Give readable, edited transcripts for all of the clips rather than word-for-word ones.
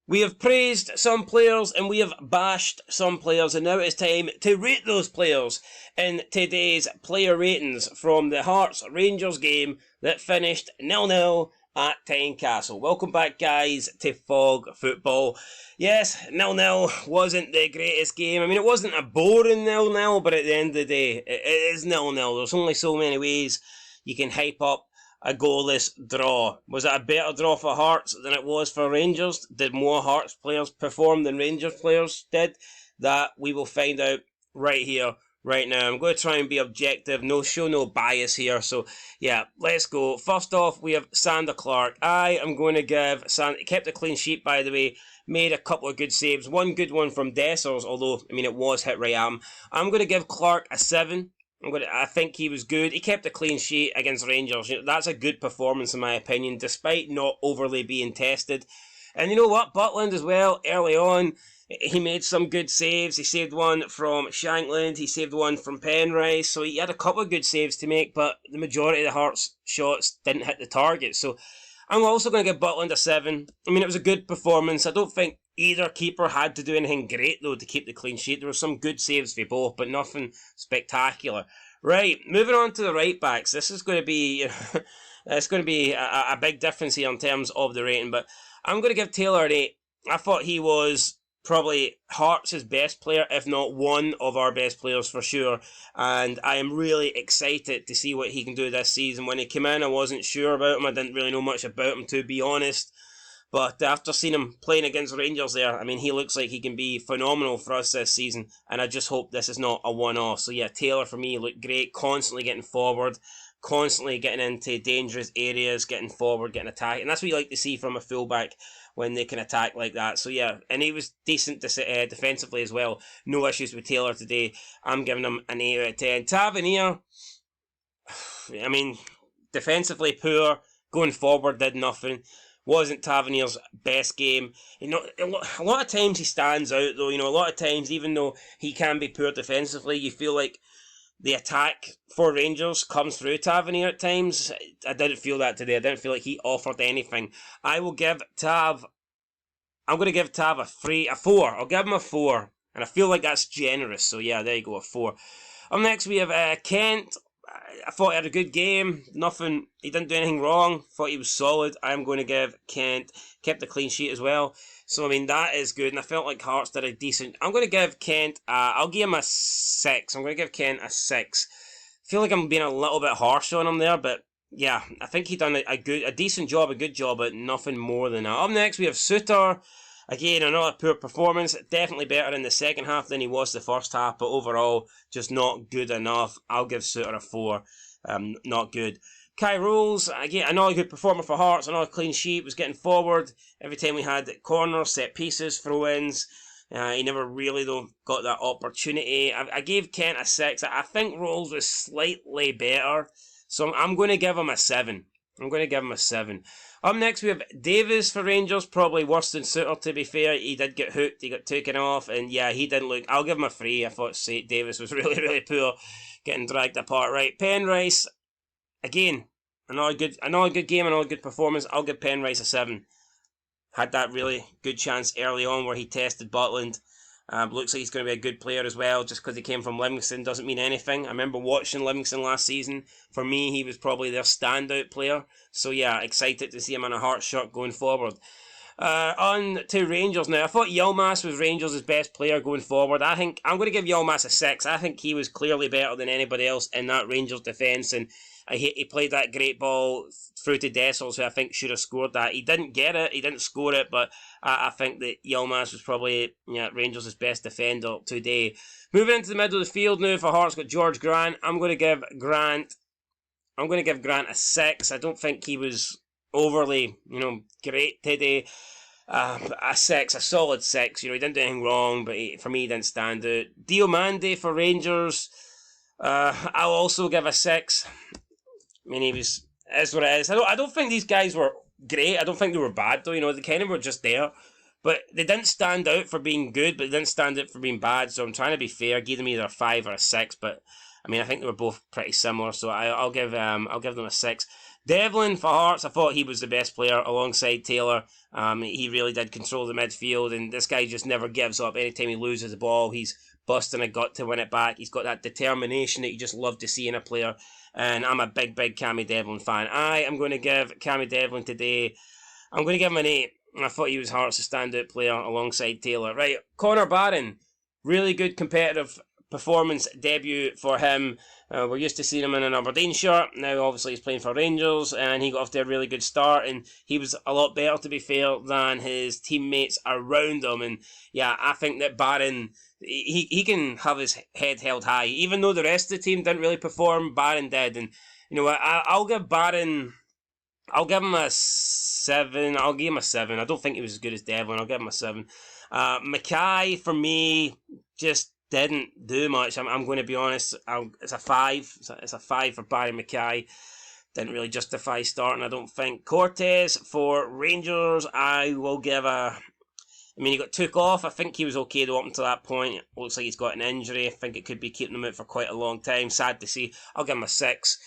We have praised some players and we have bashed some players, and now it's time to rate those players in today's player ratings from the Hearts Rangers game that finished 0-0 at Tynecastle. Welcome back, guys, to Fog Football. Yes, 0-0 wasn't the greatest game. I mean, it wasn't a boring 0-0, but at the end of the day, it is 0-0. There's only so many ways you can hype up a goalless draw. Was it a better draw for Hearts than it was for Rangers? Did more Hearts players perform than Rangers players did? That we will find out right here, right now. I'm going to try and be objective, show no bias here. So yeah, let's go. First off, we have Sander Clark. I am going to give Sander, kept a clean sheet by the way, made a couple of good saves. One good one from Dessers, although I mean it was hit right at him. I'm going to give Clark a 7. I think he was good. He kept a clean sheet against Rangers. That's a good performance in my opinion, despite not overly being tested. And you know what? Butland as well, early on, he made some good saves. He saved one from Shankland. He saved one from Penrice. So he had a couple of good saves to make, but the majority of the Hearts shots didn't hit the target. So I'm also going to give Butland a 7. I mean, it was a good performance. I don't think either keeper had to do anything great, though, to keep the clean sheet. There were some good saves for both, but nothing spectacular. Right, moving on to the right backs. This is going to be it's going to be a big difference here in terms of the rating, but I'm going to give Taylor an 8. I thought he was probably Hearts' best player, if not one of our best players for sure, and I am really excited to see what he can do this season. When he came in, I wasn't sure about him. I didn't really know much about him, to be honest. But after seeing him playing against Rangers there, I mean, he looks like he can be phenomenal for us this season, and I just hope this is not a one-off. So yeah, Taylor for me looked great, constantly getting forward, constantly getting into dangerous areas, getting forward, getting attacked, and that's what you like to see from a fullback when they can attack like that. So yeah, and he was decent defensively as well. No issues with Taylor today. I'm giving him an 8 out of 10. Tavernier, I mean, defensively poor, going forward did nothing. Wasn't Tavernier's best game. You know, a lot of times he stands out though. A lot of times, even though he can be poor defensively, you feel like the attack for Rangers comes through Tavernier at times. I didn't feel that today. I didn't feel like he offered anything. I'm going to give Tav a 4. I'll give him a 4. And I feel like that's generous. So yeah, there you go, a 4. Up next we have Kent. I thought he had a good game. He didn't do anything wrong. Thought he was solid. I'm going to give Kent, kept a clean sheet as well. So, I mean, that is good. And I felt like Hearts did a decent. I'm going to give Kent, I'll give him a 6. I'm going to give Kent a 6. I feel like I'm being a little bit harsh on him there, but yeah, I think he done a decent job, a good job, but nothing more than that. Up next, we have Suter. Again, another poor performance. Definitely better in the second half than he was the first half, but overall, just not good enough. I'll give Suter a 4. Not good. Kai Rolls, again, another good performer for Hearts, another clean sheet, was getting forward every time we had corners, set pieces, throw-ins. He never really, though, got that opportunity. I gave Kent a 6. I think Rolls was slightly better, so I'm going to give him a 7. Up next, we have Davis for Rangers, probably worse than Suter, to be fair. He did get hooked, he got taken off, and yeah, he didn't look... I'll give him a 3. I thought Davis was really, really poor, getting dragged apart. Right, Penrice, again, another good game, another good performance. I'll give Penrice a 7. Had that really good chance early on where he tested Butland. Looks like he's going to be a good player as well. Just because he came from Livingston doesn't mean anything. I remember watching Livingston last season. For me, he was probably their standout player. So yeah, excited to see him in a Hearts shirt going forward. On to Rangers now. I thought Yilmaz was Rangers' best player going forward. I think I'm going to give Yilmaz a 6. I think he was clearly better than anybody else in that Rangers defence, and he played that great ball through to Dessers, who I think should have scored that. He didn't get it, he didn't score it, but I think that Yilmaz was probably Rangers' best defender today. Moving into the middle of the field now for Hearts, got George Grant. I'm going to give Grant a 6. I don't think he was overly, great today. A 6, a solid 6. He didn't do anything wrong, but for me, he didn't stand out. Diomande for Rangers, I'll also give a 6. I mean, is what it is. I don't think these guys were great. I don't think they were bad, though. They kind of were just there. But they didn't stand out for being good, but they didn't stand out for being bad. So I'm trying to be fair, give them either a 5 or a 6. But I mean, I think they were both pretty similar. So I'll give them a 6. Devlin for Hearts, I thought he was the best player alongside Taylor. He really did control the midfield, and this guy just never gives up. Anytime he loses the ball, he's busting a gut to win it back. He's got that determination that you just love to see in a player, and I'm a big Cammy Devlin fan. I am going to give Cammy Devlin today, I'm going to give him an 8. I thought he was Hearts' standout player alongside Taylor. Right, Connor Barron, really good competitive performance debut for him. We're used to seeing him in an Aberdeen shirt. Now, obviously, he's playing for Rangers, and he got off to a really good start, and he was a lot better, to be fair, than his teammates around him. And yeah, I think that Barron, he can have his head held high. Even though the rest of the team didn't really perform, Barron did. And you know what, I'll give Barron, I'll give him a 7. I'll give him a 7. I don't think he was as good as Devlin. I'll give him a 7. Mackay, for me, just didn't do much. I'm going to be honest. It's a 5. It's a 5 for Barry Mackay. Didn't really justify starting, I don't think. Cortez for Rangers, I will give a... I mean, he got took off. I think he was okay though up until that point. It looks like he's got an injury. I think it could be keeping him out for quite a long time. Sad to see. I'll give him a 6.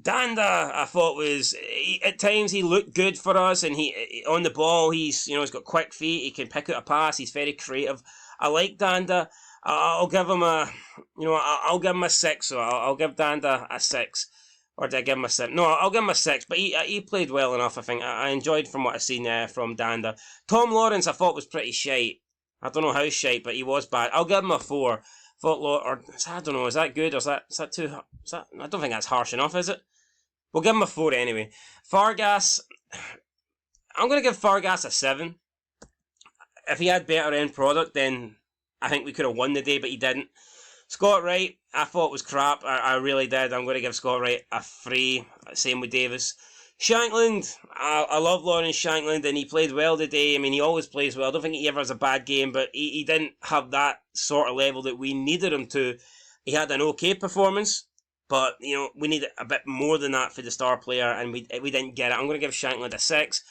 Danda, I thought at times he looked good for us, and he on the ball, he's got quick feet, he can pick out a pass, he's very creative. I like Danda. I'll give him I'll give him a 6, so I'll give Danda a 6. Or did I give him a 7? No, I'll give him a 6, but he played well enough, I think. I enjoyed from what I've seen from Danda. Tom Lawrence, I thought was pretty shite. I don't know how shite, but he was bad. I'll give him a 4. I don't know, is that good, or is that too... I don't think that's harsh enough, is it? We'll give him a 4 anyway. Fargas, I'm going to give Fargas a 7. If he had better end product, then I think we could have won the day, but he didn't. Scott Wright, I thought was crap. I really did. I'm going to give Scott Wright a 3. Same with Davis. Shankland, I love Lawrence Shankland, and he played well today. I mean, he always plays well. I don't think he ever has a bad game, but he didn't have that sort of level that we needed him to. He had an okay performance, but we needed a bit more than that for the star player, and we didn't get it. I'm going to give Shankland a 6.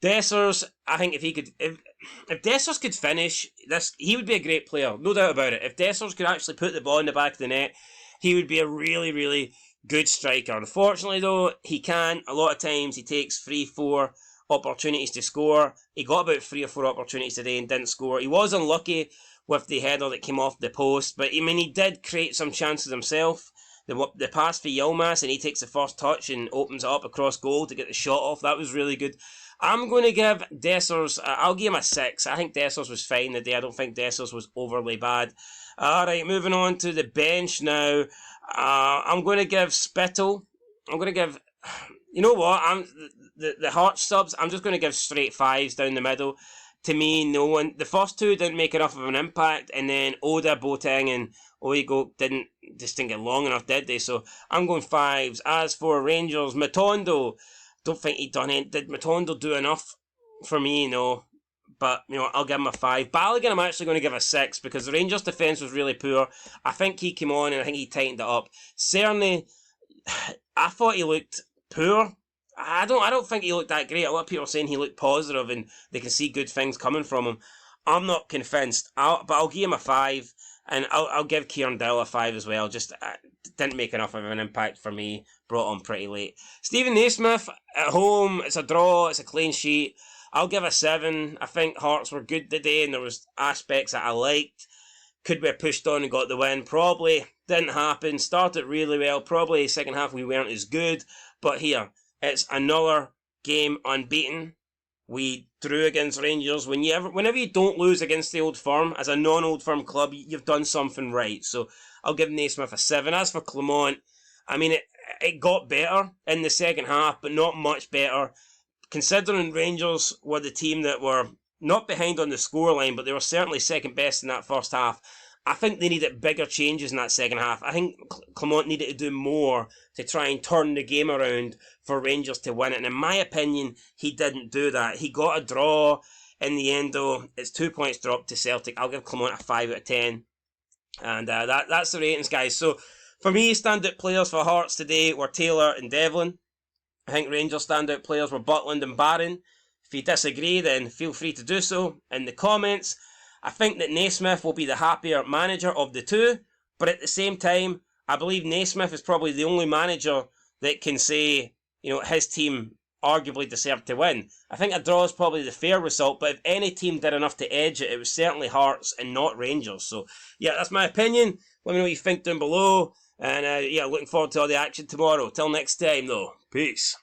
Dessers, I think if Dessers could finish this, he would be a great player, no doubt about it. If Dessers could actually put the ball in the back of the net, he would be a really, really good striker. Unfortunately, though, he can't. A lot of times he takes 3-4 opportunities to score. He got about 3 or 4 opportunities today and didn't score. He was unlucky with the header that came off the post, but I mean, he did create some chances himself. The pass for Yilmaz, and he takes the first touch and opens it up across goal to get the shot off. That was really good. I'm going to give Dessers, I'll give him a 6. I think Dessers was fine today. I don't think Dessers was overly bad. Alright, moving on to the bench now. I'm going to give Spittle. I'm going to give... You know what? The Hearts subs, I'm just going to give straight 5s down the middle. To me, no one... The first 2 didn't make enough of an impact, and then Oda, Boateng, and Oigo didn't get long enough, did they? So I'm going 5s. As for Rangers, Matondo, don't think he done it. Did Matondo do enough for me? No. But, I'll give him a 5. Balogun, I'm actually going to give a 6 because the Rangers' defence was really poor. I think he came on and I think he tightened it up. Cerny, I thought he looked poor. I don't think he looked that great. A lot of people are saying he looked positive and they can see good things coming from him. I'm not convinced. But I'll give him a 5. And I'll give Kieran Dowell a 5 as well. Just didn't make enough of an impact for me. Brought on pretty late. Stephen Naismith at home. It's a draw. It's a clean sheet. I'll give a 7. I think Hearts were good today and there was aspects that I liked. Could we have pushed on and got the win? Probably. Didn't happen. Started really well. Probably second half we weren't as good. But here, it's another game unbeaten. We drew against Rangers. Whenever you don't lose against the Old Firm, as a non-Old Firm club, you've done something right. So I'll give Naismith a 7. As for Clement, I mean, it got better in the second half, but not much better. Considering Rangers were the team that were not behind on the scoreline, but they were certainly second best in that first half, I think they needed bigger changes in that second half. I think Clement needed to do more to try and turn the game around for Rangers to win it. And in my opinion, he didn't do that. He got a draw in the end, though. It's 2 points dropped to Celtic. I'll give Clement a 5 out of 10. And that's the ratings, guys. So for me, standout players for Hearts today were Taylor and Devlin. I think Rangers standout players were Butland and Barron. If you disagree, then feel free to do so in the comments. I think that Naismith will be the happier manager of the two, but at the same time, I believe Naismith is probably the only manager that can say, his team arguably deserved to win. I think a draw is probably the fair result, but if any team did enough to edge it, it was certainly Hearts and not Rangers. So, yeah, that's my opinion. Let me know what you think down below. And, looking forward to all the action tomorrow. Till next time, though. Peace.